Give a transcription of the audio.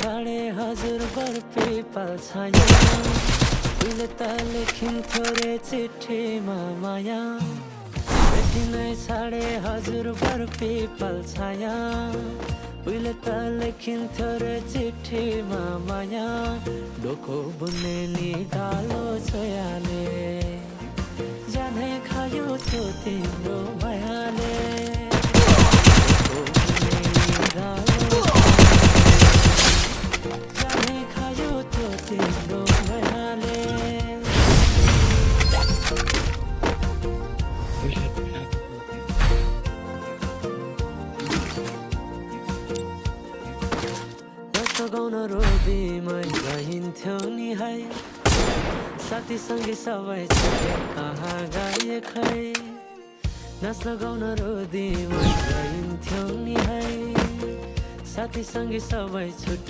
छाडे हजुर बर्पी पाल्छाया उहिले त लेखिन्थ्यो रे चिठीमा माया भेटिनै छाडे हजुर बर्पी पाल्छाया उहिले त लेखिन्थ्यो रे चिठीमा माया डोको बुन्ने नि कालो छोयाले जानै खायो त्यो तिम्रो मायाले गाउन रोदीमै गइन्थ्यो नि है साथीसँगै सबै छुट्यो कहाँ गए खै नाच्न गाउन रोदीमै गइन्थ्यो नि है साथीसँगै सबै छुट्यो